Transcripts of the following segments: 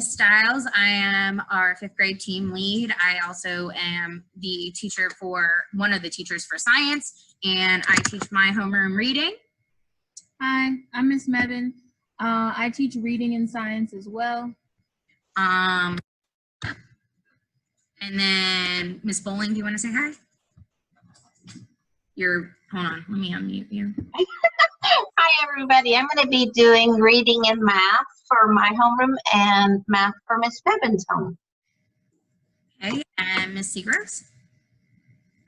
Miss Stiles. I am our 5th grade team lead. I also am the teacher for one of the teachers for science, and I teach my homeroom reading. Hi, I'm Miss Mevin. I teach reading and science as well. And then Miss Bowling, do you want to say hi? Hold on, let me unmute you. Hi, everybody. I'm going to be doing reading and math for my homeroom and math for Miss Bevan's home. Okay, and Miss Seagroves?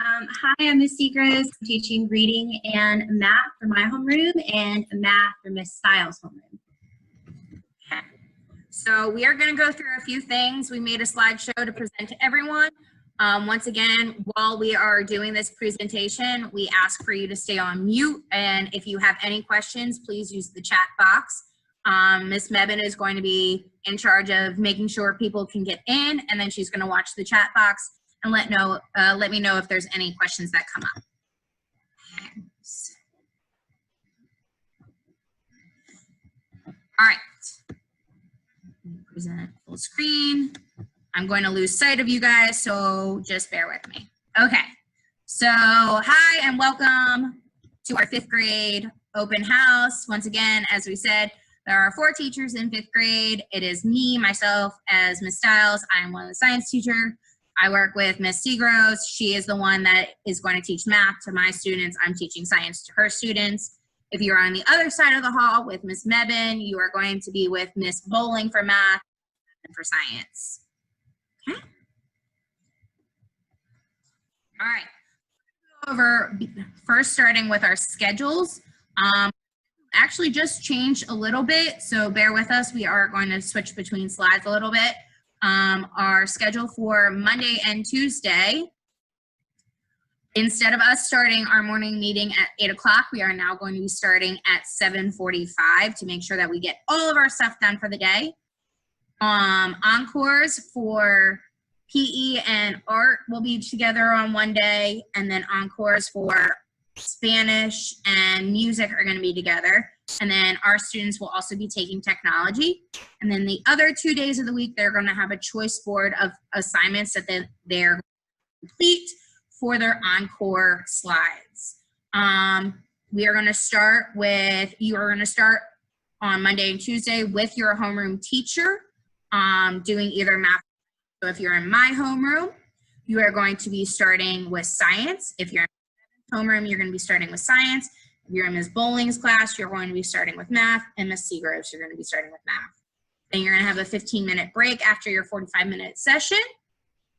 Hi, I'm Miss Seagroves. I'm teaching reading and math for my homeroom and math for Miss Stiles' homeroom. Okay, so we are going to go through a few things. We made a slideshow to present to everyone. Once again, while we are doing this presentation, we ask for you to stay on mute, and if you have any questions, please use the chat box. Ms. Mebin is going to be in charge of making sure people can get in, and then she's going to watch the chat box and let me know if there's any questions that come up. All right, present full screen. I'm going to lose sight of you guys, so just bear with me. Okay, so hi and welcome to our 5th grade open house. Once again, as we said, there are 4 teachers in 5th grade. It is me, myself, as Miss Stiles. I'm one of the science teachers. I work with Miss Seagroves. She is the one that is going to teach math to my students. I'm teaching science to her students. If you're on the other side of the hall with Miss Mebin, you are going to be with Miss Bowling for math and for science. Okay. All right. Over first, starting with our schedules. Actually just changed a little bit, so bear with us. We are going to switch between slides a little bit. Our schedule for Monday and Tuesday, instead of us starting our morning meeting at 8 o'clock, we are now going to be starting at 7:45 to make sure that we get all of our stuff done for the day. Encores for PE and art will be together on one day, and then encores for Spanish and music are going to be together. And then our students will also be taking technology. And then the other 2 days of the week, they're going to have a choice board of assignments that they're going to complete for their encore slides. You are going to start on Monday and Tuesday with your homeroom teacher doing either math. So if you're in my homeroom, you are going to be starting with science. If you're in homeroom, you're going to be starting with science. If you're in Ms. Bowling's class, you're going to be starting with math, and Ms. Seagroves, you're going to be starting with math. Then you're going to have a 15-minute break after your 45-minute session,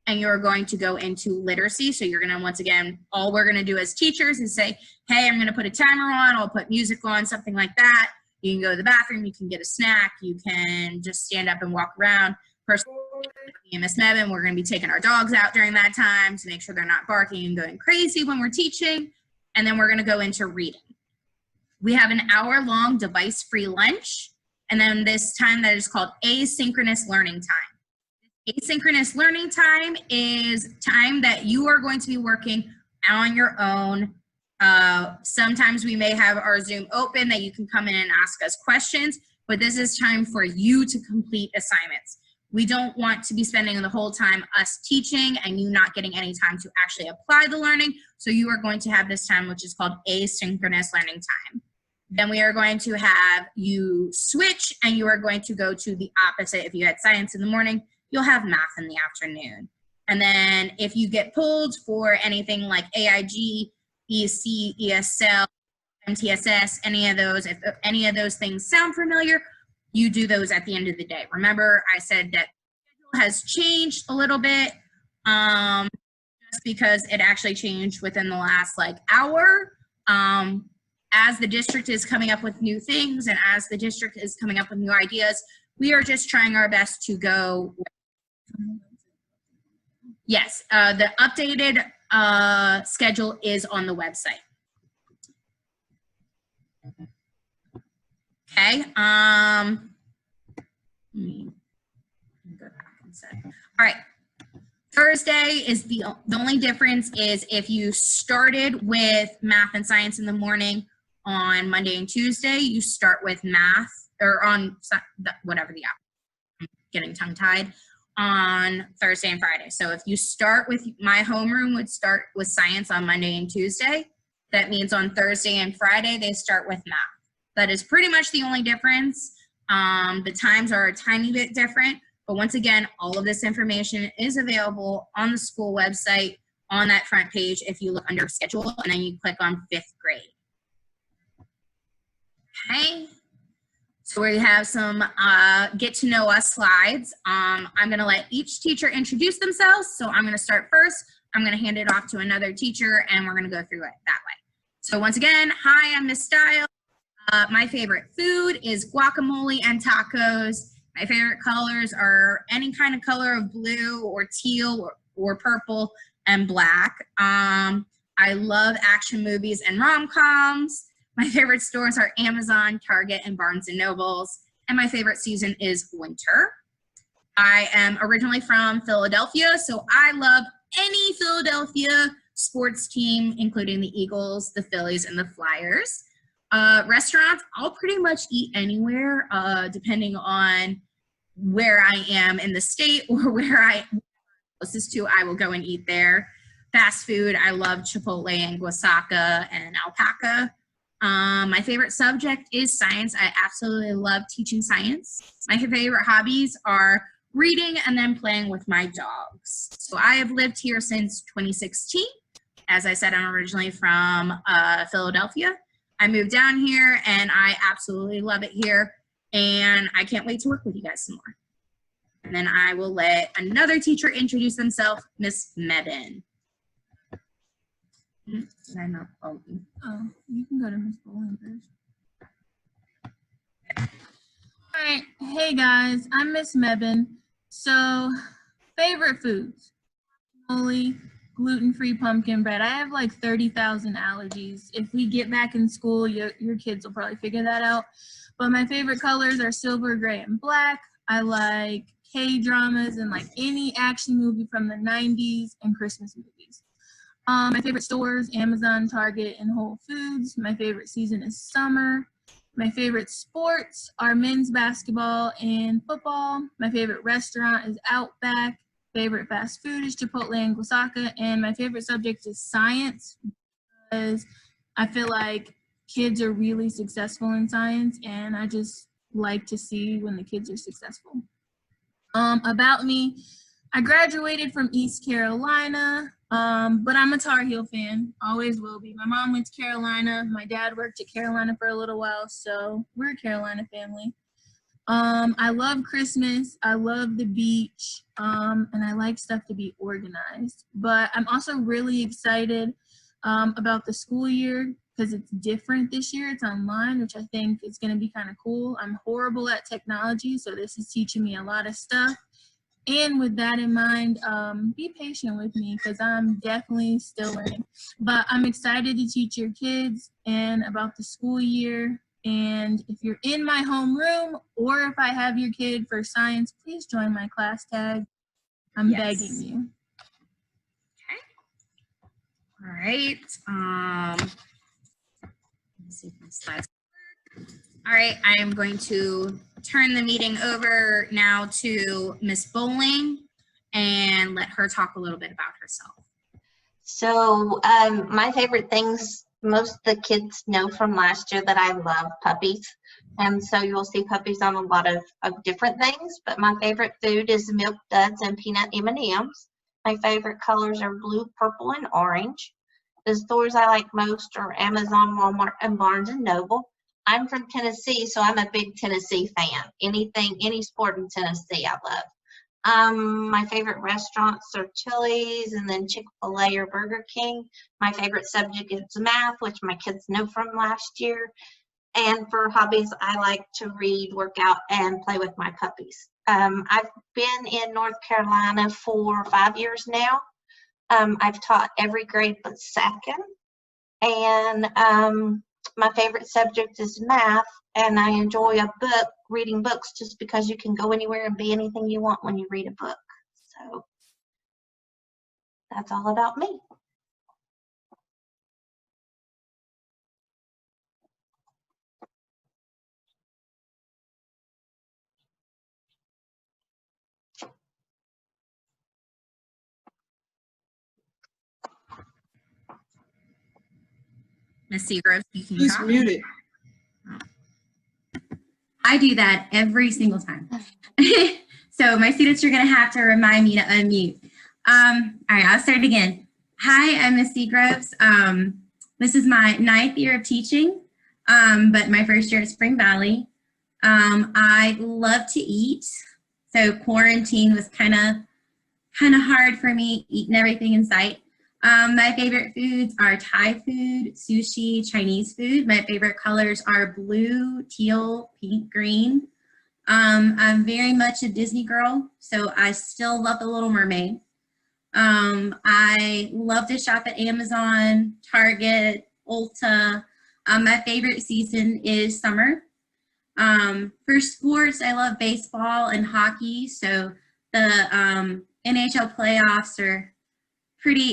and you're going to go into literacy. So you're going to, once again, all we're going to do as teachers is say, hey, I'm going to put a timer on, I'll put music on, something like that. You can go to the bathroom, you can get a snack, you can just stand up and walk around. Personally, me and Ms. Mebin, we're going to be taking our dogs out during that time to make sure they're not barking and going crazy when we're teaching. And then we're going to go into reading. We have an hour-long device-free lunch, and then this time that is called asynchronous learning time. Asynchronous learning time is time that you are going to be working on your own. Sometimes we may have our Zoom open that you can come in and ask us questions, but this is time for you to complete assignments. We don't want to be spending the whole time us teaching and you not getting any time to actually apply the learning. So you are going to have this time, which is called asynchronous learning time. Then we are going to have you switch, and you are going to go to the opposite. If you had science in the morning, you'll have math in the afternoon. And then if you get pulled for anything like AIG, ESC, ESL, MTSS, any of those, if any of those things sound familiar, you do those at the end of the day. Remember, I said that schedule has changed a little bit just because it actually changed within the last hour. As the district is coming up with new things and as the district is coming up with new ideas, we are just trying our best to go. Yes, the updated schedule is on the website. Okay, let me go back and say. All right, Thursday is the only difference is if you started with math and science in the morning on Monday and Tuesday, you start with math, or on whatever the app. getting tongue-tied, on Thursday and Friday. So if you start with my homeroom would start with science on Monday and Tuesday. That means on Thursday and Friday, they start with math. That is pretty much the only difference. The times are a tiny bit different, but once again, all of this information is available on the school website on that front page if you look under schedule and then you click on 5th grade. Okay, so we have some get to know us slides. I'm gonna let each teacher introduce themselves. So I'm gonna start first. I'm gonna hand it off to another teacher and we're gonna go through it that way. So once again, hi, I'm Miss Style. My favorite food is guacamole and tacos. My favorite colors are any kind of color of blue or teal or purple and black. I love action movies and rom-coms. My favorite stores are Amazon, Target, and Barnes & Nobles. And my favorite season is winter. I am originally from Philadelphia, so I love any Philadelphia sports team, including the Eagles, the Phillies, and the Flyers. Restaurants, I'll pretty much eat anywhere, depending on where I am in the state or where I'm closest to, I will go and eat there. Fast food, I love Chipotle and Guasaca and Alpaca. My favorite subject is science. I absolutely love teaching science. My favorite hobbies are reading and then playing with my dogs. So I have lived here since 2016. As I said, I'm originally from Philadelphia. I moved down here and I absolutely love it here. And I can't wait to work with you guys some more. And then I will let another teacher introduce themselves, Miss Mebin. Did I not? Oh, You can go to Miss Bowling first. All right. Hey, guys. I'm Miss Mebin. So, favorite foods. Guacamole, gluten-free pumpkin bread. I have like 30,000 allergies. If we get back in school, your kids will probably figure that out. But my favorite colors are silver, gray, and black. I like K-dramas and like any action movie from the 90s and Christmas movies. My favorite stores, Amazon, Target, and Whole Foods. My favorite season is summer. My favorite sports are men's basketball and football. My favorite restaurant is Outback. Favorite fast food is Chipotle and Guasaca. And my favorite subject is science because I feel like kids are really successful in science and I just like to see when the kids are successful. About me, I graduated from East Carolina, but I'm a Tar Heel fan, always will be. My mom went to Carolina, my dad worked at Carolina for a little while, so we're a Carolina family. I love Christmas, I love the beach, and I like stuff to be organized. But I'm also really excited about the school year because it's different this year. It's online, which I think is going to be kind of cool. I'm horrible at technology, so this is teaching me a lot of stuff. And with that in mind, be patient with me because I'm definitely still learning. But I'm excited to teach your kids and about the school year. And if you're in my homeroom or if I have your kid for science, please join my class tag. I'm begging you. All right. Let's see if my slides work. All right, I am going to turn the meeting over now to Miss Bowling and let her talk a little bit about herself. So my favorite things, most of the kids know from last year that I love puppies. And so you'll see puppies on a lot of different things, but my favorite food is Milk Duds and peanut M&Ms. My favorite colors are blue, purple, and orange. The stores I like most are Amazon, Walmart, and Barnes & Noble. I'm from Tennessee, so I'm a big Tennessee fan. Any sport in Tennessee I love. My favorite restaurants are Chili's and then Chick-fil-A or Burger King. My favorite subject is math, which my kids know from last year. And for hobbies, I like to read, work out, and play with my puppies. I've been in North Carolina for 5 years now. I've taught every grade but second. And my favorite subject is math, and I enjoy reading books just because you can go anywhere and be anything you want when you read a book. So that's all about me. Ms. Seagroves, you can He's talk. muted. I do that every single time. So my students are going to have to remind me to unmute. All right, I'll start again. Hi, I'm Miss Seagroves. This is my 9th year of teaching, but my first year at Spring Valley. I love to eat, so quarantine was kind of hard for me, eating everything in sight. My favorite foods are Thai food, sushi, Chinese food. My favorite colors are blue, teal, pink, green. I'm very much a Disney girl, so I still love The Little Mermaid. I love to shop at Amazon, Target, Ulta. My favorite season is summer. For sports, I love baseball and hockey, so the NHL playoffs are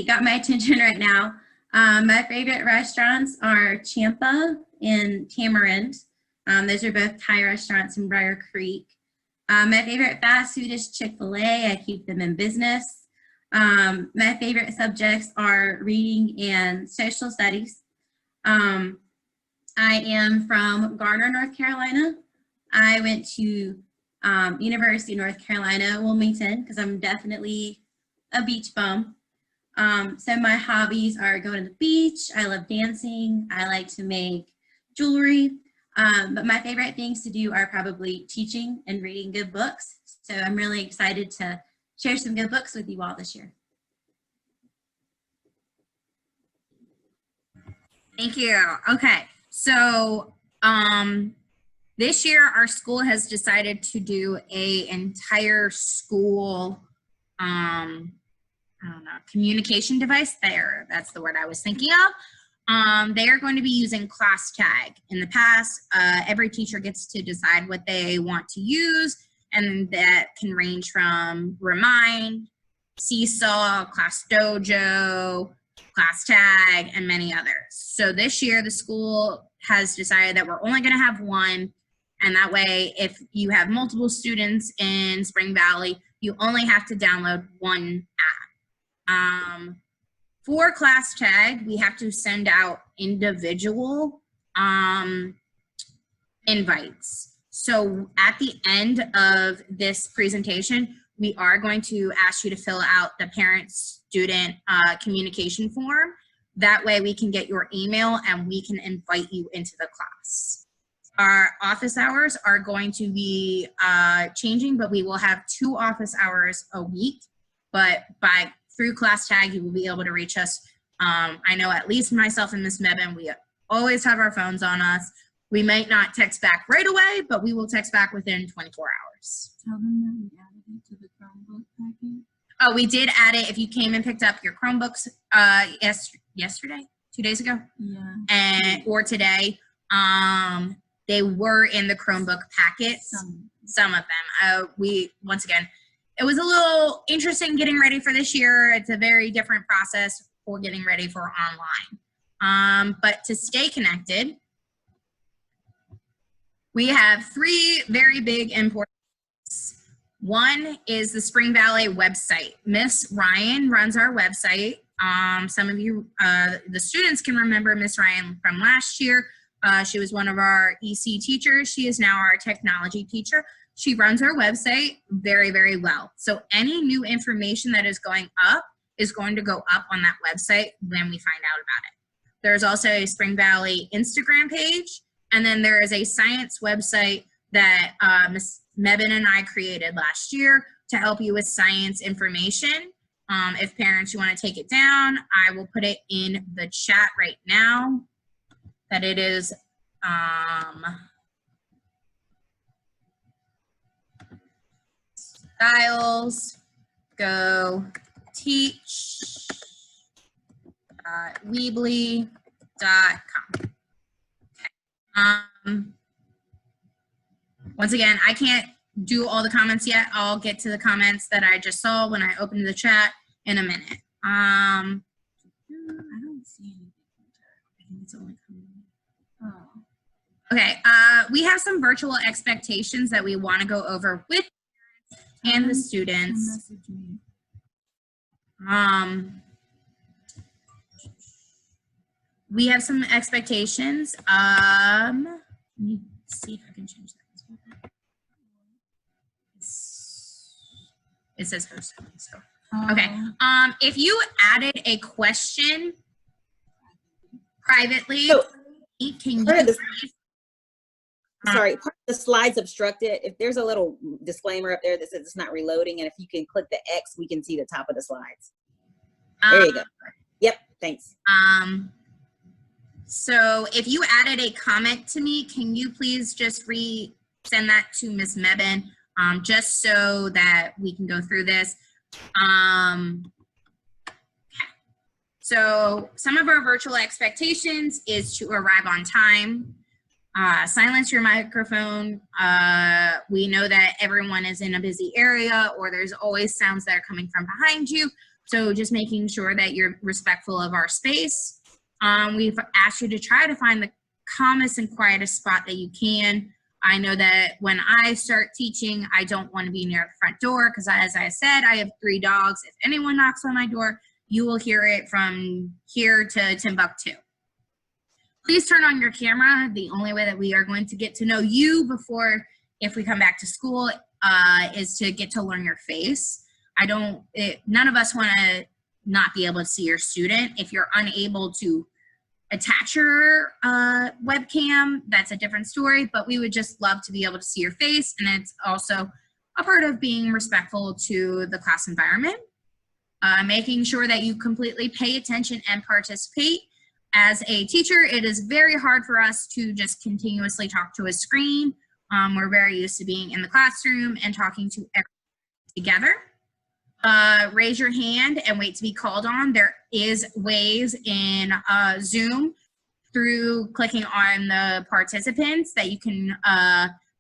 got my attention right now. My favorite restaurants are Champa and Tamarind. Those are both Thai restaurants in Briar Creek. My favorite fast food is Chick-fil-A. I keep them in business. My favorite subjects are reading and social studies. I am from Garner, North Carolina. I went to University of North Carolina, Wilmington, because I'm definitely a beach bum. So my hobbies are going to the beach. I love dancing. I like to make jewelry. But my favorite things to do are probably teaching and reading good books. So I'm really excited to share some good books with you all this year. Thank you. Okay, so this year our school has decided to do a entire school I don't know, communication device there. That's the word I was thinking of. They are going to be using ClassTag. In the past, every teacher gets to decide what they want to use, and that can range from Remind, Seesaw, ClassDojo, ClassTag, and many others. So this year, the school has decided that we're only going to have one, and that way, if you have multiple students in Spring Valley, you only have to download one app. For ClassTag, we have to send out individual invites. So at the end of this presentation, we are going to ask you to fill out the parent-student communication form. That way we can get your email and we can invite you into the class. Our office hours are going to be changing, but we will have 2 office hours a week. But through ClassTag, you will be able to reach us. I know at least myself and Miss Mebin, we always have our phones on us. We might not text back right away, but we will text back within 24 hours. Tell them that we added it to the Chromebook packet. Oh, we did add it. If you came and picked up your Chromebooks yesterday, 2 days ago, Yeah. or today, they were in the Chromebook packets. Some of them. Once again, it was a little interesting getting ready for this year. It's a very different process for getting ready for online. But to stay connected, we have 3 very big important things. One is the Spring Valley website. Miss Ryan runs our website. Some of you, the students can remember Miss Ryan from last year. She was one of our EC teachers. She is now our technology teacher. She runs our website very, very well. So any new information that is going up is going to go up on that website when we find out about it. There's also a Spring Valley Instagram page, and then there is a science website that Ms. Mebin and I created last year to help you with science information. If parents, you want to take it down, I will put it in the chat right now that it is Styles Go Teach Weebly.com. Okay. Once again, I can't do all the comments yet. I'll get to the comments that I just saw when I opened the chat in a minute. I don't see anything. I think it's only coming. Oh. Okay, we have some virtual expectations that we want to go over with and the students. we have some expectations. Let me see if I can change that. It says host. So okay. If you added a question privately, So, can you part of the- please- Sorry, part of the slides obstructed. If there's a little disclaimer up there that says it's not reloading, and if you can click the X, we can see the top of the slides. There you go. Yep, thanks. So if you added a comment to me, can you please just send that to Ms. Mebane, just so that we can go through this. So some of our virtual expectations is to arrive on time, silence your microphone. We know that everyone is in a busy area, or there's always sounds that are coming from behind you. So just making sure that you're respectful of our space. We've asked you to try to find the calmest and quietest spot that you can. I know that when I start teaching, I don't want to be near the front door because, as I said, I have 3 dogs. If anyone knocks on my door, you will hear it from here to Timbuktu. Please turn on your camera. The only way that we are going to get to know you before, if we come back to school, is to get to learn your face. None of us want to not be able to see your student. If you're unable to attach your webcam, that's a different story, but we would just love to be able to see your face, and it's also a part of being respectful to the class environment. Making sure that you completely pay attention and participate. As a teacher, it is very hard for us to just continuously talk to a screen. We're very used to being in the classroom and talking to everyone together. Raise your hand and wait to be called on. There is ways in Zoom through clicking on the participants that you can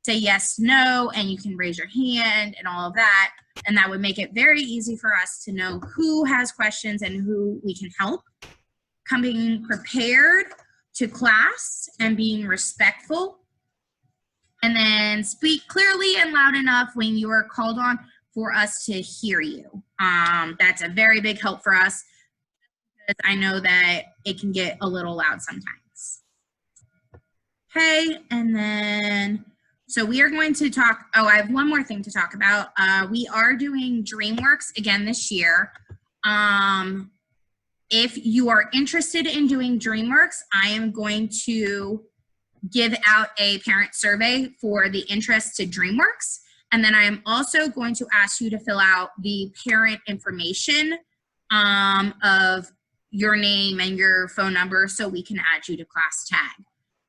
say yes, no, and you can raise your hand and all of that. And that would make it very easy for us to know who has questions and who we can help. Coming prepared to class and being respectful. And then speak clearly and loud enough when you are called on for us to hear you. That's a very big help for us, because I know that it can get a little loud sometimes. Okay, and then, so we are going to talk, I have one more thing to talk about. We are doing DreamWorks again this year. If you are interested in doing DreamWorks, I am going to give out a parent survey for the interest to DreamWorks. And then I am also going to ask you to fill out the parent information of your name and your phone number so we can add you to class tag.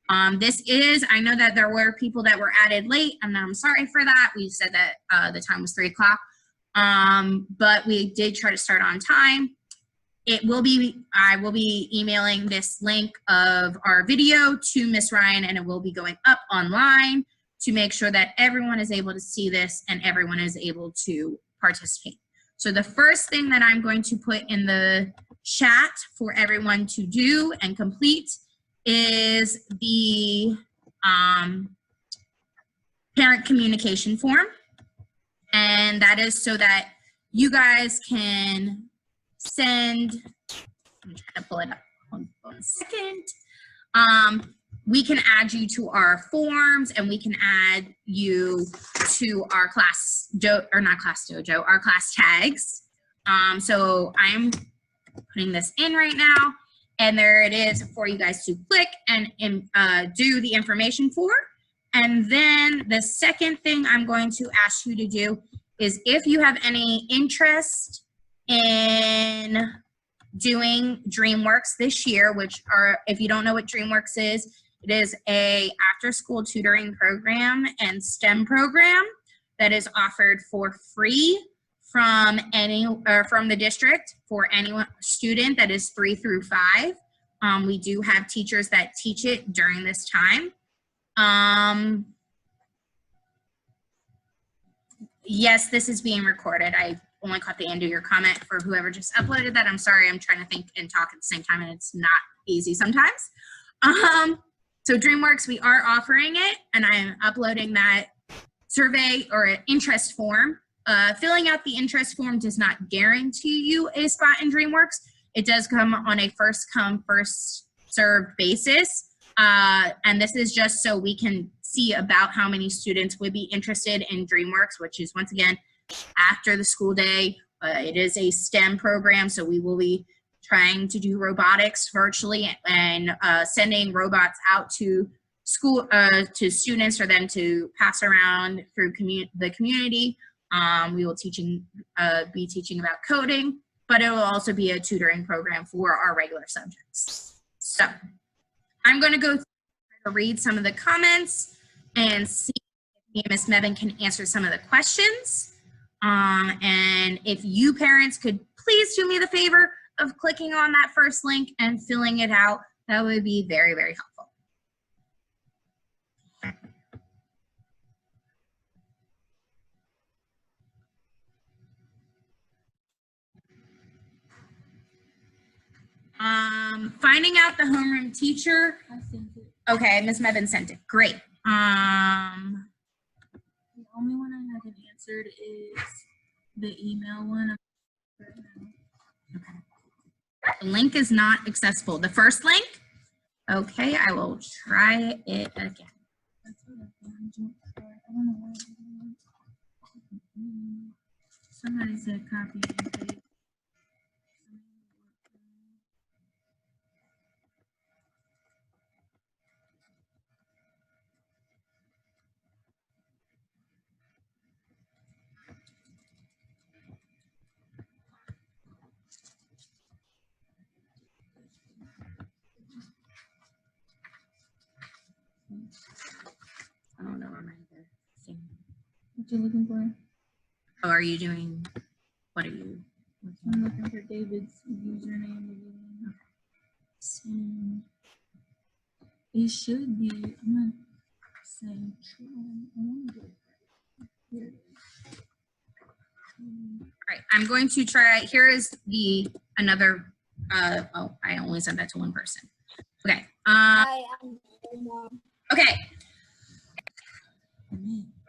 I know that there were people that were added late, and I'm sorry for that. We said that the time was 3 o'clock, but we did try to start on time. I will be emailing this link of our video to Miss Ryan, and it will be going up online to make sure that everyone is able to see this and everyone is able to participate. So the first thing that I'm going to put in the chat for everyone to do and complete is the parent communication form. And that is so that you guys can send, I'm trying to pull it up, hold on a second. We can add you to our forms, and we can add you to our class our class tags. So I'm putting this in right now, and there it is for you guys to click and do the information for. And then the second thing I'm going to ask you to do is, if you have any interest in doing DreamWorks this year, if you don't know what DreamWorks is, it is a after-school tutoring program and STEM program that is offered for free from the district for any student that is 3 through 5. We do have teachers that teach it during this time. Yes, this is being recorded. I only caught the end of your comment for whoever just uploaded that. I'm sorry, I'm trying to think and talk at the same time, and it's not easy sometimes. So DreamWorks, we are offering it, and I'm uploading that survey or interest form. Filling out the interest form does not guarantee you a spot in DreamWorks. It does come on a first come, first served basis. And this is just so we can see about how many students would be interested in DreamWorks, which is, once again, after the school day. It is a STEM program, so we will be trying to do robotics virtually and sending robots out to school, to students for them to pass around through the community. We will be teaching about coding, but it will also be a tutoring program for our regular subjects. So I'm going to go to read some of the comments and see if Ms. Mebane can answer some of the questions. And if you parents could please do me the favor of clicking on that first link and filling it out, that would be very, very helpful. Finding out the homeroom teacher. I sent it. Okay, Ms. Mebane sent it. Great. The only one I haven't answered is the email one. The link is not accessible. The first link? Okay, I will try it again. That's what I found. I don't know why I didn't. Somebody said copy and paste. I don't know where my other thing. What you looking for? Oh, are you doing, what are you? I'm looking for David's username again. And it should be, I'm not saying true. I want to do it. Here it is. All right, I'm going to try, here is another, oh, I only sent that to one person. Okay, okay.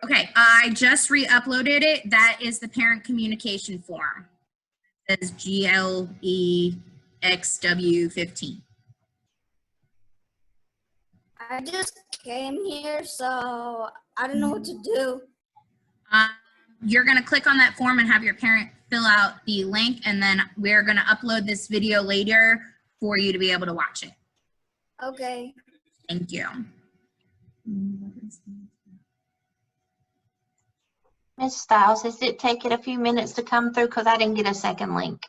Okay, I just re-uploaded it. That is the parent communication form. It says GLEXW15. I just came here, so I don't know what to do. You're gonna click on that form and have your parent fill out the link, and then we're gonna upload this video later for you to be able to watch it. Okay. Thank you. Ms. Stiles, does it take it a few minutes to come through? Because I didn't get a second link.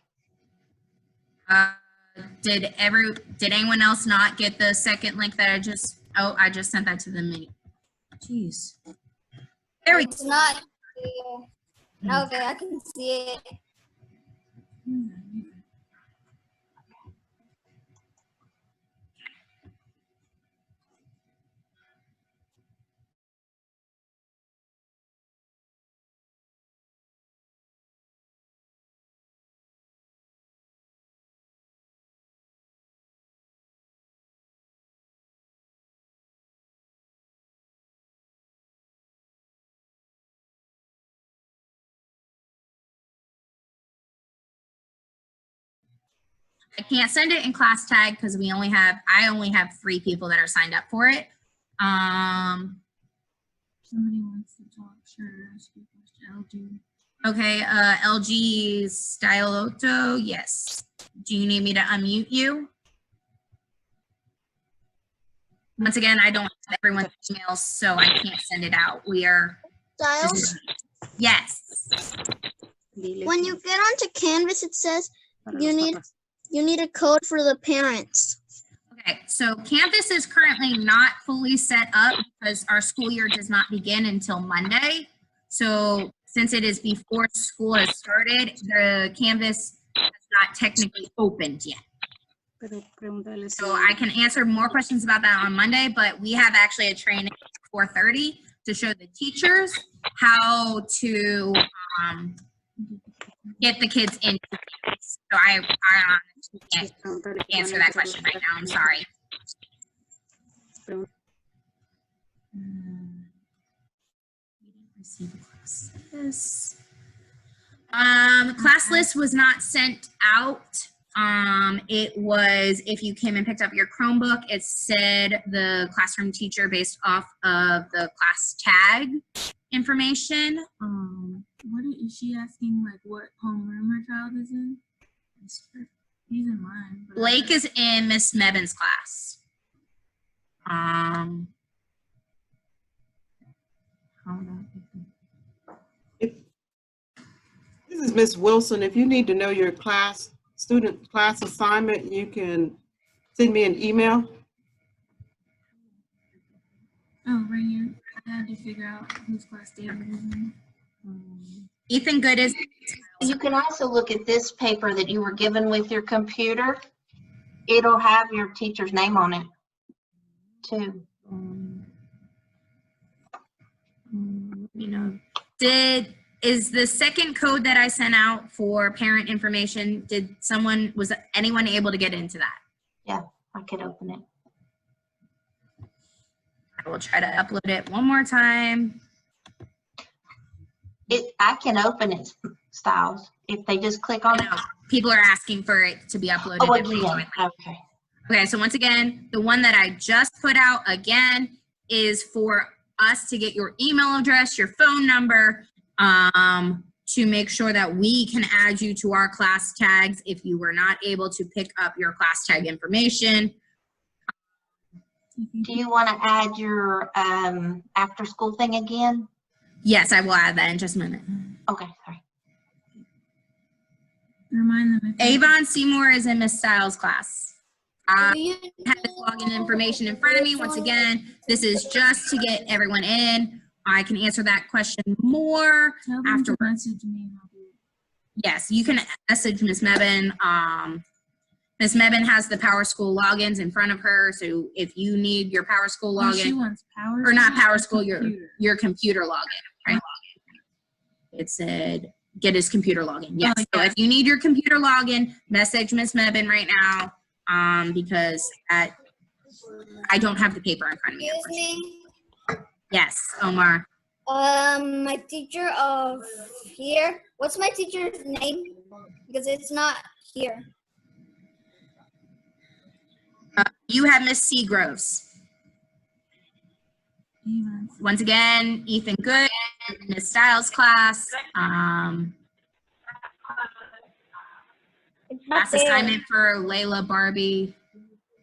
Did anyone else not get the second link that I just sent that to the mini. Jeez. There we go. It's not here. Okay, I can see it. I can't send it in class tag because I only have 3 people that are signed up for it. Somebody wants to talk, sure, ask you a question. LG. Okay, LG Styloto, yes. Do you need me to unmute you? Once again, I don't have everyone's emails, so I can't send it out. Styles, Yes. when you get onto Canvas, it says you need a code for the parents. Okay, so Canvas is currently not fully set up because our school year does not begin until Monday. So since it is before school has started, the Canvas has not technically opened yet. So I can answer more questions about that on Monday, but we have actually a training at 4:30 to show the teachers how to get the kids into Canvas. So I can't answer that question right now. I'm sorry. Class list was not sent out It was, if you came and picked up your Chromebook, it said the classroom teacher based off of the class tag information. Is she asking, like, what homeroom her child is in? He's in mine. but- Blake is in Miss Mebben's class. Hold on. This is Miss Wilson. If you need to know your student class assignment, you can send me an email. Oh, right here. I had to figure out whose class David is in. Ethan Good is, You can also look at this paper that you were given with your computer. It'll have your teacher's name on it too. is the second code that I sent out for parent information, was anyone able to get into that? Yeah, I could open it. I will try to upload it one more time. I can open it, Styles, if they just click on it. No, people are asking for it to be uploaded. Oh, if they again, join. okay. Okay, so once again, the one that I just put out again is for us to get your email address, your phone number, to make sure that we can add you to our class tags if you were not able to pick up your class tag information. Do you want to add your after school thing again? Yes, I will add that in just a minute. Okay, sorry. Remind them. Avon Seymour is in Miss Styles' class. Do you Have this login information in front of me. Once again, this is just to get everyone in. I can answer that question more Tell them to afterwards. message me and I'll do it. Yes, you can message Miss Mebben. Miss Mebben has the Power School logins in front of her, so if you need your Power School Oh, she login, wants Power or not School Power School, computer. your computer login, right? It said get his computer login. Yes. Oh, So yeah. if you need your computer login, message Miss Mebben right now, because I don't have the paper in front of me. excuse me? Yes, Omar. My teacher of here. What's my teacher's name? Because it's not here. You have Miss Seagroves. Avon. Once again, Ethan Good, Miss Styles class. It's not Class there. assignment for Layla Barbie.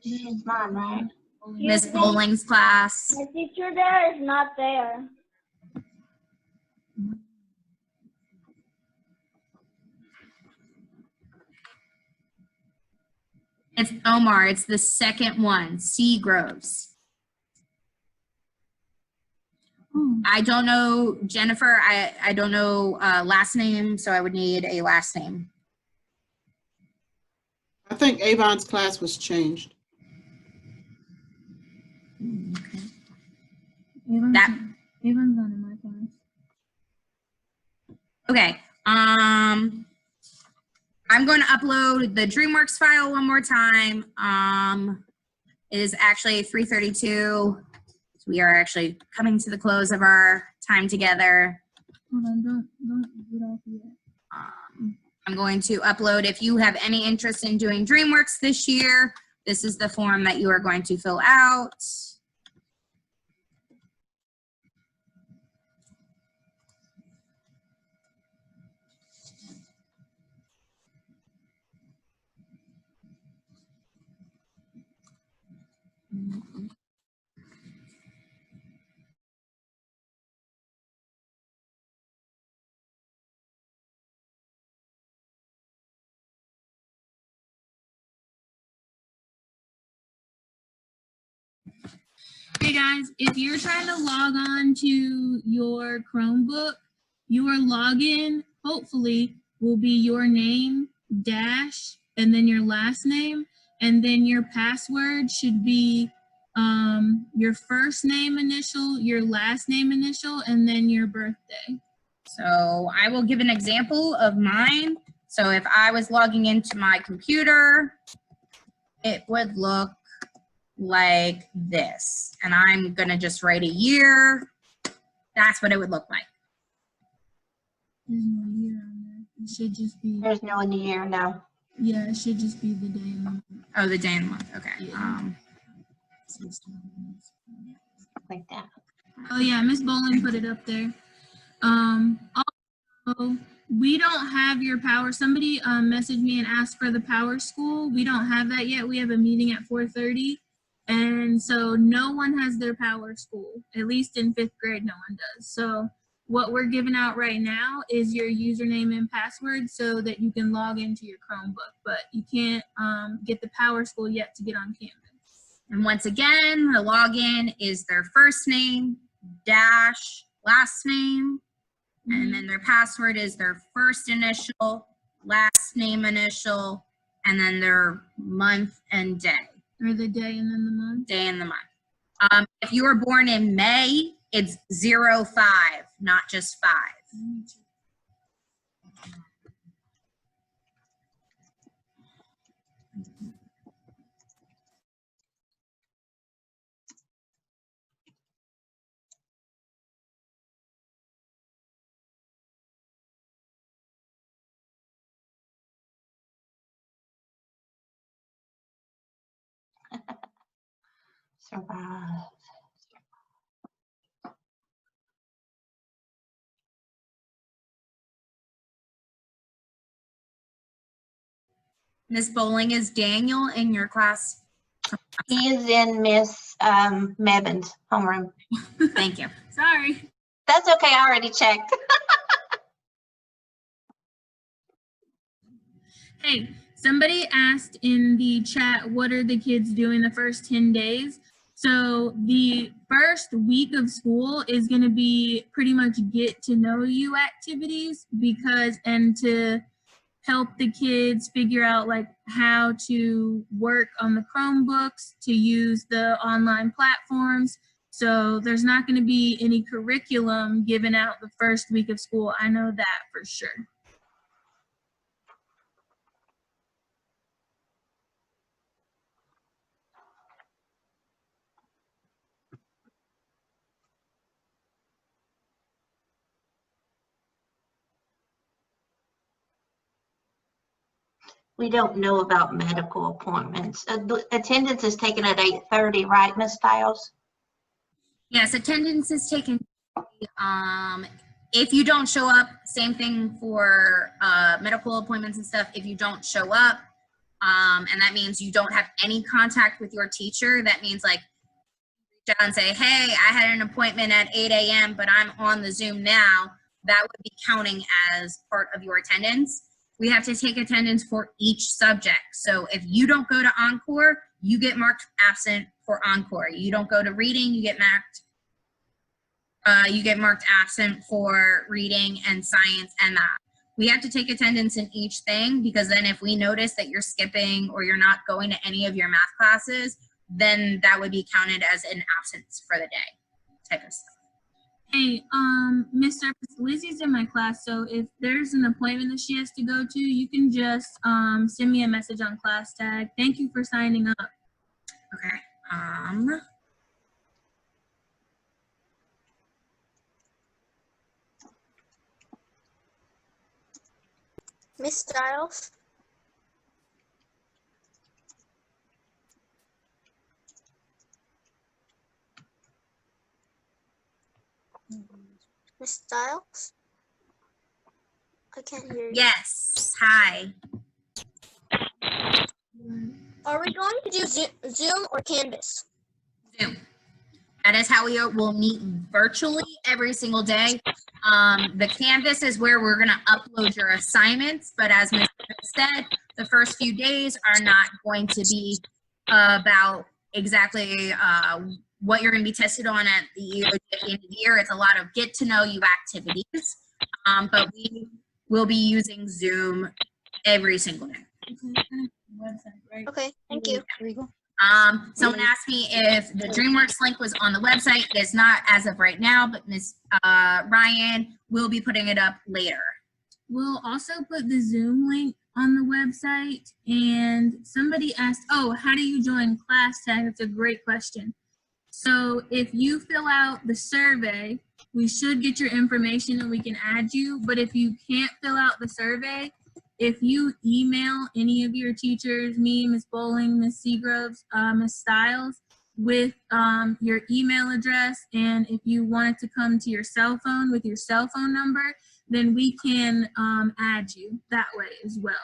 She's mine, right? Miss Bowling's class. My teacher there is not there. It's Omar. It's the second one, Seagroves. Oh, I don't know, Jennifer, I don't know last name, so I would need a last name. I think Avon's class was changed. Avon's That- Avon's not in my class. Okay, I'm going to upload the DreamWorks file one more time. It is actually 3:32. So we are actually coming to the close of our time together. Hold on, don't get off yet. I'm going to upload, if you have any interest in doing DreamWorks this year, this is the form that you are going to fill out. Hey guys, if you're trying to log on to your Chromebook, your login hopefully will be your name dash and then your last name, and then your password should be your first name initial, your last name initial, and then your birthday. So I will give an example of mine. So if I was logging into my computer, it would look like this. And I'm gonna just write a year. That's what it would look like. There's no year on there. It should just be. There's no in the year now. Yeah, it should just be the day and the month. Oh, the day and month. Okay. Yeah. Like that. Oh yeah, Miss Bowling put it up there. Also, we don't have your power. Somebody messaged me and asked for the power school. We don't have that yet. We have a meeting at 4:30. And so no one has their power school, at least in 5th grade, no one does. So what we're giving out right now is your username and password so that you can log into your Chromebook, but you can't get the power school yet to get on Canvas. And once again, the login is their first name dash last name, and then their password is their first initial, last name initial, and then their month and day. Or the day and then the month. Day and the month. If you were born in May, it's 05, not just 5. Survive. Miss Bowling, is Daniel in your class? He is in Miss Mebin's homeroom. Thank you. Sorry. That's okay. I already checked. Hey, somebody asked in the chat, what are the kids doing the first 10 days? So the first week of school is going to be pretty much get to know you activities and to help the kids figure out like how to work on the Chromebooks, to use the online platforms. So there's not going to be any curriculum given out the first week of school. I know that for sure. We don't know about medical appointments. The attendance is taken at 8:30, right, Miss Stiles? Yes, attendance is taken. If you don't show up, same thing for medical appointments and stuff. If you don't show up, and that means you don't have any contact with your teacher, that means like reach out and say, hey, I had an appointment at 8 a.m., but I'm on the Zoom now. That would be counting as part of your attendance. We have to take attendance for each subject. So if you don't go to Encore, you get marked absent for Encore. You don't go to reading, you get marked absent for reading and science and math. We have to take attendance in each thing, because then if we notice that you're skipping or you're not going to any of your math classes, then that would be counted as an absence for the day type of stuff. Hey, Mr. Lizzie's in my class, so if there's an appointment that she has to go to, you can just send me a message on class tag. Thank you for signing up. Okay. Miss Stiles? Miss Stiles? I can't hear you. Yes. Hi. Are we going to do Zoom or Canvas? Zoom. That is how we will meet virtually every single day. The Canvas is where we're going to upload your assignments, but as Ms. said, the first few days are not going to be about exactly what you're going to be tested on at the end of the year. It's a lot of get to know you activities, but we will be using Zoom every single day. Okay, thank you. Someone asked me if the DreamWorks link was on the website. It is not as of right now, but Ms. Ryan will be putting it up later. We'll also put the Zoom link on the website. And somebody asked, oh, how do you join class tag? That's a great question. So if you fill out the survey, we should get your information and we can add you. But if you can't fill out the survey, if you email any of your teachers, me, Miss Bowling, Miss Seagroves, Miss Stiles, with your email address, and if you want it to come to your cell phone with your cell phone number, then we can add you that way as well.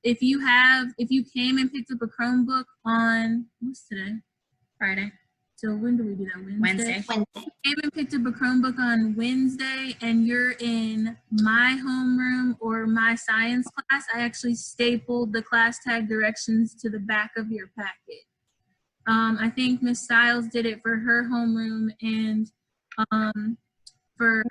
If you came and picked up a Chromebook on, what's today? Friday. So when do we do that? Wednesday. Wednesday. Came and picked up a Chromebook on Wednesday and you're in my homeroom or my science class, I actually stapled the class tag directions to the back of your packet. I think Miss Stiles did it for her homeroom, and for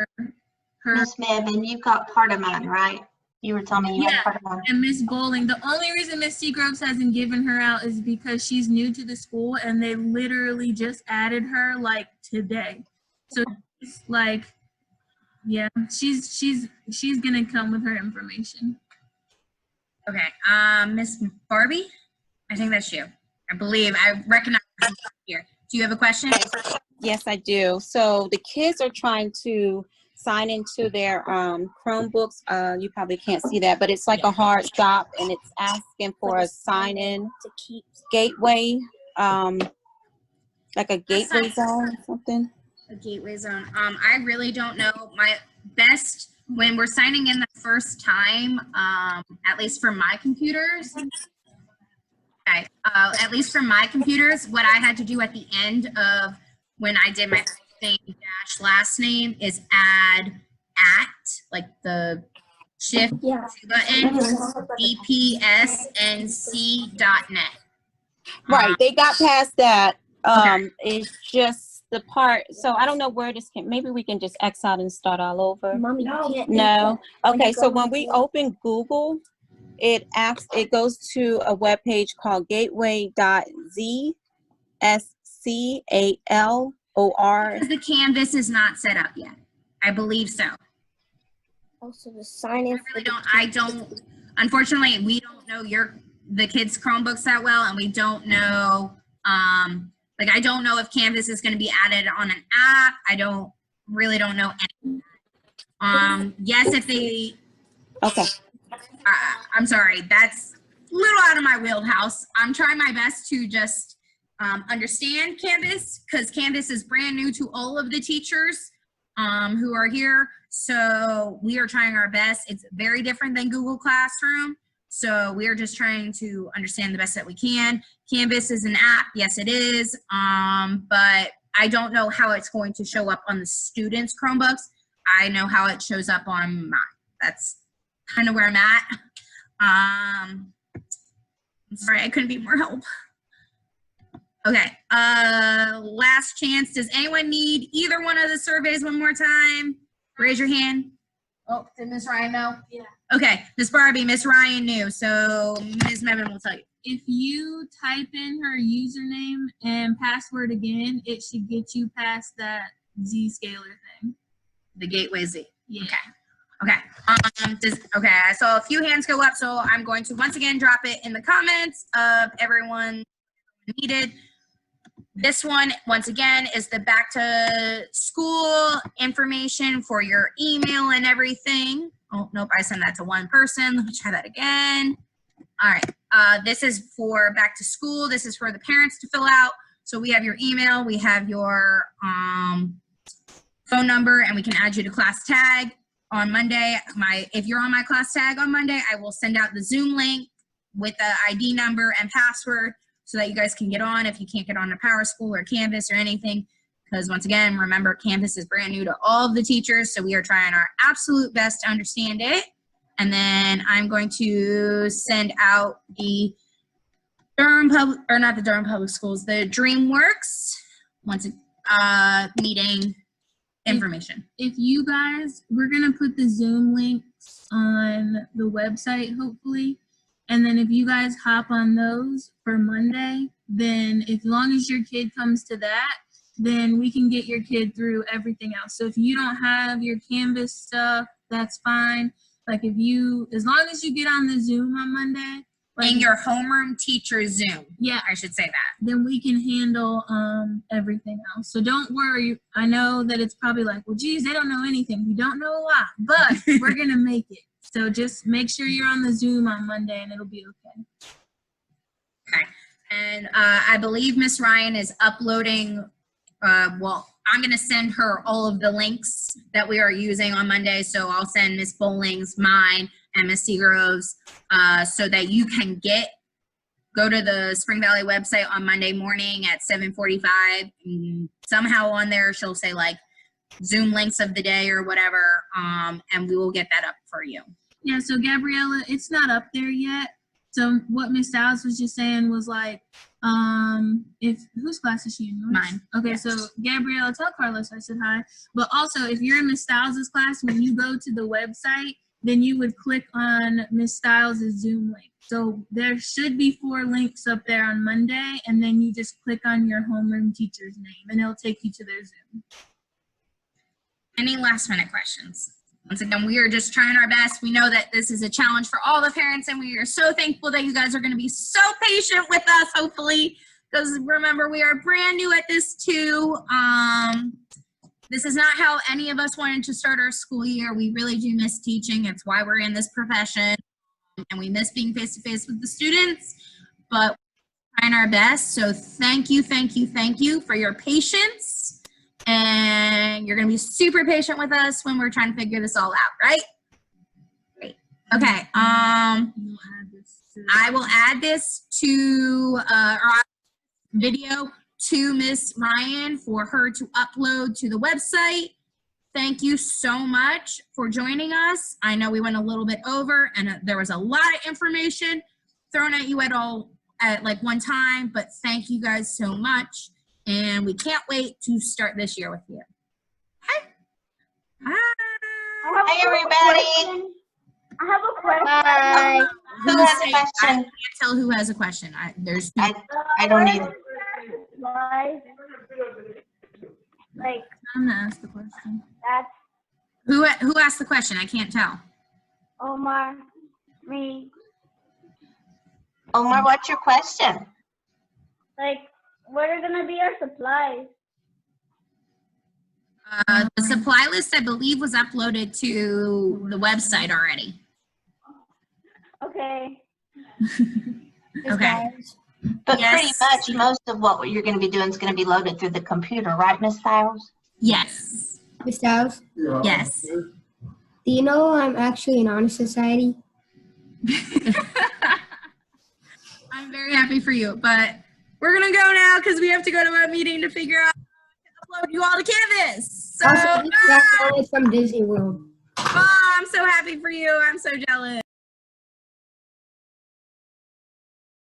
her. Miss Mebane, you got part of mine, right? You were telling me you Yeah. had part of mine. And Miss Bowling, the only reason Miss Seagroves hasn't given her out is because she's new to the school and they literally just added her like today. So it's like, yeah, she's gonna come with her information. Okay, Miss Barbie, I think that's you. I believe I recognize you here. Do you have a question? Yes, I do. So the kids are trying to sign into their Chromebooks. You probably can't see that, but it's like a hard stop, and it's asking for a sign in To keep. gateway, like a gateway zone or something. A gateway zone. I really don't know. My best when we're signing in the first time, at least for my computers. Okay, at least for my computers, what I had to do at the end of when I did my first name dash last name is add like the shift button, dpsnc.net. Right, they got past that. Okay. It's just the part. So I don't know where this can. Maybe we can just X out and start all over. Mommy, you can't do No. that. Okay, so when we open Google, it goes to a web page called gateway.zscalor. The Canvas is not set up yet. I believe so. Also, the sign in. I don't, unfortunately, we don't know the kids' Chromebooks that well, and we don't know, like, I don't know if Canvas is going to be added on an app. I really don't know anything. Yes, if they, Okay. I'm sorry, that's a little out of my wheelhouse. I'm trying my best to just understand Canvas, because Canvas is brand new to all of the teachers who are here. So we are trying our best. It's very different than Google Classroom. So we are just trying to understand the best that we can. Canvas is an app. Yes, it is. But I don't know how it's going to show up on the students' Chromebooks. I know how it shows up on mine. That's kind of where I'm at. I'm sorry, I couldn't be more help. Okay, last chance. Does anyone need either one of the surveys one more time? Raise your hand. Oh, did Miss Ryan know? Yeah. Okay, Miss Barbie, Miss Ryan knew, so Ms. Mebane will tell you. If you type in her username and password again, it should get you past that Z-scaler thing. The Gateway Z. Yeah. Okay. Okay, I saw a few hands go up, so I'm going to once again drop it in the comments of everyone needed. This one, once again, is the back to school information for your email and everything. Oh, nope, I sent that to one person. Let me try that again. All right, this is for back to school. This is for the parents to fill out. So we have your email, we have your phone number, and we can add you to class tag. On Monday, if you're on my class tag on Monday, I will send out the Zoom link with the ID number and password so that you guys can get on if you can't get on to PowerSchool or Canvas or anything. Because once again, remember, Canvas is brand new to all of the teachers, so we are trying our absolute best to understand it. And then I'm going to send out the Durham Public, or not the Durham Public Schools, the DreamWorks meeting information. If you guys, we're gonna put the Zoom links on the website, hopefully. And then if you guys hop on those for Monday, then as long as your kid comes to that, then we can get your kid through everything else. So if you don't have your Canvas stuff, that's fine. Like as long as you get on the Zoom on Monday. Like, In your homeroom teacher Zoom. Yeah. I should say that. Then we can handle everything else. So don't worry. I know that it's probably like, well, geez, they don't know anything. We don't know a lot, but we're going to make it. So just make sure you're on the Zoom on Monday and it'll be okay. Okay. And I believe Miss Ryan is uploading, well, I'm going to send her all of the links that we are using on Monday. So I'll send Miss Bowling's, mine, and Miss Seagrove's so that you can go to the Spring Valley website on Monday morning at 7:45. Somehow on there, she'll say like Zoom links of the day or whatever, and we will get that up for you. Yeah, so Gabriella, it's not up there yet. So what Miss Stiles was just saying was like, if whose class is she in? Yours? Mine. Okay, Yes. so Gabriella, tell Carlos I said hi. But also, if you're in Miss Stiles' class, when you go to the website, then you would click on Miss Stiles' Zoom link. So there should be 4 links up there on Monday, and then you just click on your homeroom teacher's name, and it'll take you to their Zoom. Any last minute questions? Once again, we are just trying our best. We know that this is a challenge for all the parents, and we are so thankful that you guys are going to be so patient with us, hopefully, because remember, we are brand new at this too. This is not how any of us wanted to start our school year. We really do miss teaching. It's why we're in this profession, and we miss being face-to-face with the students, but we're trying our best. So thank you for your patience. And you're going to be super patient with us when we're trying to figure this all out, right? Great. Okay. I will add this to our video to Miss Ryan for her to upload to the website. Thank you so much for joining us. I know we went a little bit over and there was a lot of information thrown at you at like one time, but thank you guys so much. And we can't wait to start this year with you. Hi. Hi. Hi, everybody. I have a question. Bye. Who has a I question? can't tell who has a question. There's I don't either. Why? Like, I'm gonna ask the question. that's who asked the question? I can't tell. Omar, me. Omar, what's your question? Like, what are gonna be our supplies? The supply list, I believe, was uploaded to the website already. Okay. Okay. But Yes. pretty much most of what you're going to be doing is going to be loaded through the computer, right, Miss Stiles? Yes. Miss Stiles, Yes. do you know I'm actually in honor society? I'm very happy for you, but we're gonna go now because we have to go to a meeting to figure out how to upload you all to Canvas. So, Also, this is actually from Disney World. oh, I'm so happy for you. I'm so jealous.